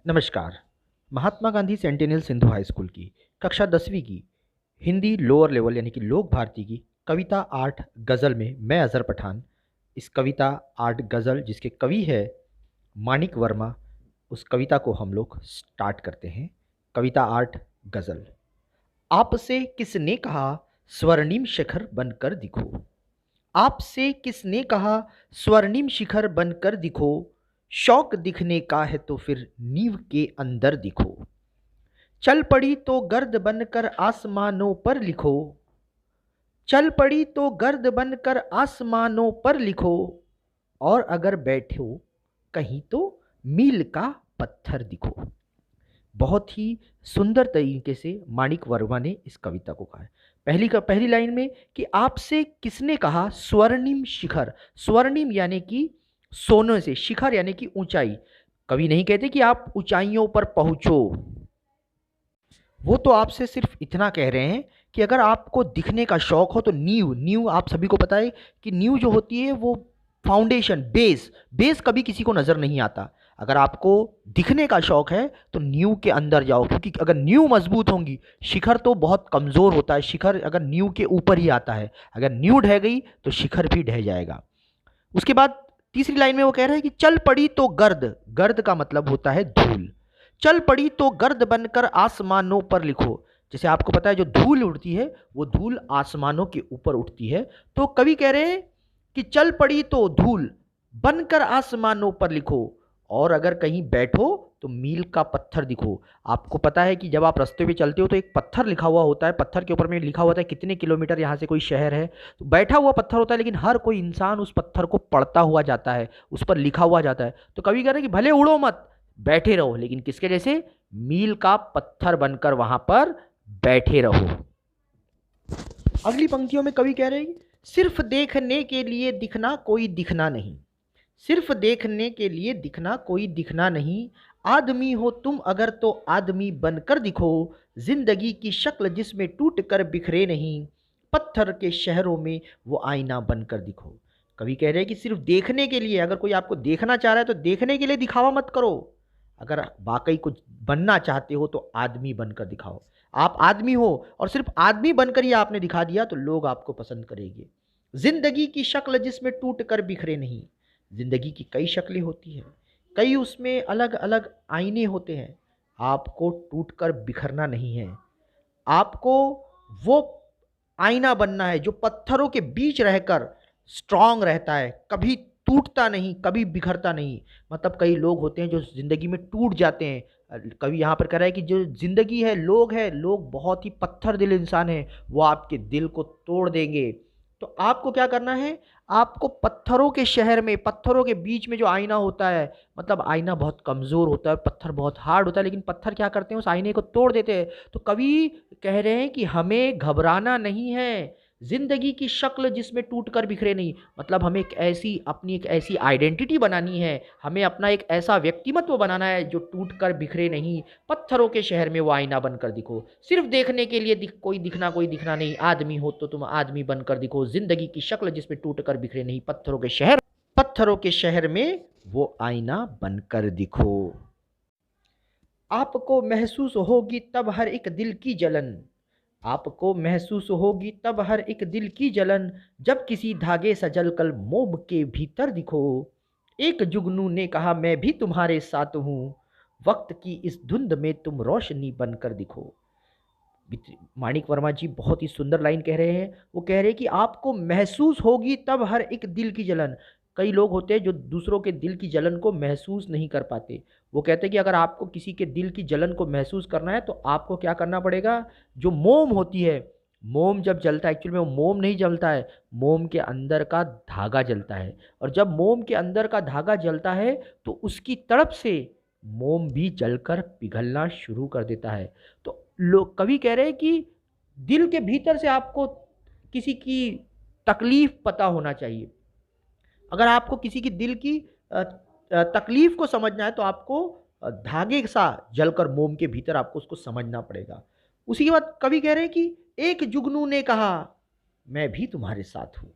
नमस्कार। Mahatma Gandhi sentinel Sindhu high school की कक्षा 10वीं की हिंदी लोअर लेवल यानी कि लोक भारती की कविता आर्ट गज़ल में मैं अज़हर पठान इस कविता आर्ट गज़ल जिसके कवि है मानिक वर्मा, उस कविता को हम लोग स्टार्ट करते हैं। कविता आर्ट गज़ल। आपसे किसने कहा स्वर्णिम शिखर बनकर दिखो। आपसे किसने कहा स्वर्णिम शिखर बनकर दिखो। शौक दिखने का है तो फिर नींव के अंदर दिखो। चल पड़ी तो गर्द बनकर आसमानों पर लिखो। चल पड़ी तो गर्द बनकर आसमानों पर लिखो। और अगर बैठो कहीं तो मील का पत्थर दिखो। बहुत ही सुंदर तरीके से माणिक वर्मा ने इस कविता को कहा है। पहली लाइन में कि आपसे किसने कहा स्वर्णिम शिखर। स्वर्णिम यानी कि सोने से, शिखर यानी कि ऊंचाई। कवि नहीं कहते कि आप ऊंचाइयों पर पहुंचो, वो तो आपसे सिर्फ इतना कह रहे हैं कि अगर आपको दिखने का शौक हो तो नींव, नींव आप सभी को पता है कि नींव जो होती है वो फाउंडेशन, बेस, बेस कभी किसी को नज़र नहीं आता। अगर आपको दिखने का शौक है तो नींव के अंदर जाओ, क्योंकि अगर नींव मजबूत होंगी, शिखर तो बहुत कमज़ोर होता है, शिखर अगर नींव के ऊपर ही आता है, अगर नींव ढह गई तो शिखर भी ढह जाएगा। उसके बाद तीसरी लाइन में वो कह रहे हैं कि चल पड़ी तो गर्द, गर्द का मतलब होता है धूल। चल पड़ी तो गर्द बनकर आसमानों पर लिखो। जैसे आपको पता है जो धूल उड़ती है वो धूल आसमानों के ऊपर उठती है। तो कवि कह रहे हैं कि चल पड़ी तो धूल बनकर आसमानों पर लिखो। और अगर कहीं बैठो तो मील का पत्थर दिखो। आपको पता है कि जब आप रास्ते पे चलते हो तो एक पत्थर लिखा हुआ होता है, पत्थर के ऊपर में लिखा होता है कितने किलोमीटर यहाँ से कोई शहर है। तो बैठा हुआ पत्थर होता है, लेकिन हर कोई इंसान उस पत्थर को पढ़ता हुआ जाता है, उस पर लिखा हुआ जाता है। तो कवि कह रहे हैं कि भले उड़ो मत, बैठे रहो, लेकिन किसके जैसे, मील का पत्थर बनकर वहां पर बैठे रहो। अगली पंक्तियों में कवि कह रहे हैं सिर्फ देखने के लिए दिखना कोई दिखना नहीं। सिर्फ देखने के लिए दिखना कोई दिखना नहीं। आदमी हो तुम अगर तो आदमी बनकर दिखो। जिंदगी की शक्ल जिसमें टूट कर बिखरे नहीं। पत्थर के शहरों में वो आईना बनकर दिखो। कवि कह रहे हैं कि सिर्फ देखने के लिए, अगर कोई आपको देखना चाह रहा है तो देखने के लिए दिखावा मत करो। अगर वाकई कुछ बनना चाहते हो तो आदमी बनकर दिखाओ। आप आदमी हो और सिर्फ आदमी बनकर ही आपने दिखा दिया तो लोग आपको पसंद करेंगे। जिंदगी की शक्ल जिसमें टूट कर बिखरे नहीं। जिंदगी की कई शक्लें होती हैं, कई उसमें अलग अलग आईने होते हैं। आपको टूट कर बिखरना नहीं है, आपको वो आईना बनना है जो पत्थरों के बीच रहकर स्ट्रांग रहता है, कभी टूटता नहीं, कभी बिखरता नहीं। मतलब कई लोग होते हैं जो जिंदगी में टूट जाते हैं। कवि यहाँ पर कह रहा है कि जो जिंदगी है, लोग है, लोग बहुत ही पत्थर दिल इंसान है, वो आपके दिल को तोड़ देंगे। तो आपको क्या करना है, आपको पत्थरों के शहर में, पत्थरों के बीच में जो आईना होता है, मतलब आईना बहुत कमज़ोर होता है, पत्थर बहुत हार्ड होता है, लेकिन पत्थर क्या करते हैं, उस आईने को तोड़ देते हैं। तो कवि कह रहे हैं कि हमें घबराना नहीं है। जिंदगी की शक्ल जिसमें टूट कर बिखरे नहीं, मतलब हमें एक ऐसी, अपनी एक ऐसी आइडेंटिटी बनानी है, हमें अपना एक ऐसा व्यक्तिमत्व बनाना है जो टूट कर बिखरे नहीं। पत्थरों के शहर में वो आईना बनकर दिखो। सिर्फ देखने के लिए कोई दिखना नहीं। आदमी हो तो तुम आदमी बनकर दिखो। जिंदगी की शक्ल जिसमें टूट कर बिखरे नहीं। पत्थरों के शहर में वो आईना बनकर दिखो। आपको महसूस होगी तब हर एक दिल की जलन। आपको महसूस होगी तब हर एक दिल की जलन। जब किसी धागे सजल कल मोम के भीतर दिखो। एक जुगनू ने कहा मैं भी तुम्हारे साथ हूँ। वक्त की इस धुंध में तुम रोशनी बनकर दिखो। माणिक वर्मा जी बहुत ही सुंदर लाइन कह रहे हैं। वो कह रहे हैं कि आपको महसूस होगी तब हर एक दिल की जलन। कई लोग होते हैं जो दूसरों के दिल की जलन को महसूस नहीं कर पाते। वो कहते हैं कि अगर आपको किसी के दिल की जलन को महसूस करना है तो आपको क्या करना पड़ेगा, जो मोम होती है, मोम जब जलता है, एक्चुअली में वो मोम नहीं जलता है, मोम के अंदर का धागा जलता है। और जब मोम के अंदर का धागा जलता है तो उसकी तड़प से मोम भी जलकर पिघलना शुरू कर देता है। तो लोग, कवि कह रहे हैं कि दिल के भीतर से आपको किसी की तकलीफ पता होना चाहिए। अगर आपको किसी की दिल की तकलीफ को समझना है तो आपको धागे सा जलकर मोम के भीतर आपको उसको समझना पड़ेगा। उसी के बाद कवि कह रहे हैं कि एक जुगनू ने कहा मैं भी तुम्हारे साथ हूँ।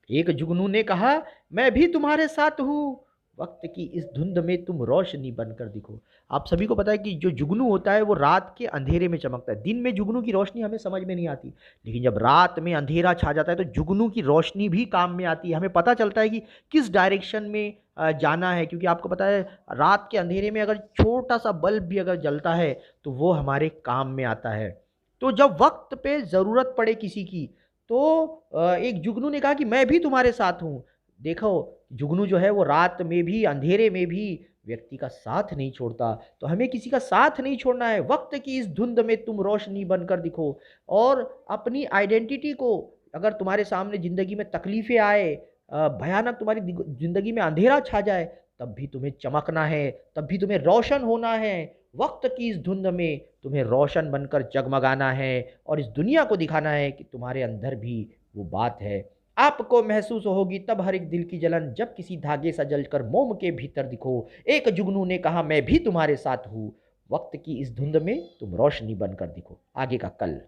एक जुगनू ने कहा मैं भी तुम्हारे साथ हूँ। वक्त की इस धुंध में तुम रोशनी बनकर दिखो। आप सभी को पता है कि जो जुगनू होता है वो रात के अंधेरे में चमकता है। दिन में जुगनू की रोशनी हमें समझ में नहीं आती, लेकिन जब रात में अंधेरा छा जाता है तो जुगनू की रोशनी भी काम में आती है। हमें पता चलता है कि किस डायरेक्शन में जाना है, क्योंकि आपको पता है रात के अंधेरे में अगर छोटा सा बल्ब भी अगर जलता है तो वो हमारे काम में आता है। तो जब वक्त पे ज़रूरत पड़े किसी की, तो एक जुगनू ने कहा कि मैं भी तुम्हारे साथ हूँ। देखो, जुगनू जो है वो रात में भी अंधेरे में भी व्यक्ति का साथ नहीं छोड़ता। तो हमें किसी का साथ नहीं छोड़ना है। वक्त की इस धुंध में तुम रोशनी बनकर दिखो, और अपनी आइडेंटिटी को, अगर तुम्हारे सामने ज़िंदगी में तकलीफ़ें आए, भयानक तुम्हारी ज़िंदगी में अंधेरा छा जाए, तब भी तुम्हें चमकना है, तब भी तुम्हें रोशन होना है। वक्त की इस धुंध में तुम्हें रोशन बनकर जगमगाना है और इस दुनिया को दिखाना है कि तुम्हारे अंदर भी वो बात है। आपको महसूस होगी तब हर एक दिल की जलन, जब किसी धागे सा जलकर मोम के भीतर दिखो। एक जुगनू ने कहा मैं भी तुम्हारे साथ हूँ। वक्त की इस धुंध में तुम रोशनी बनकर दिखो। आगे का कल।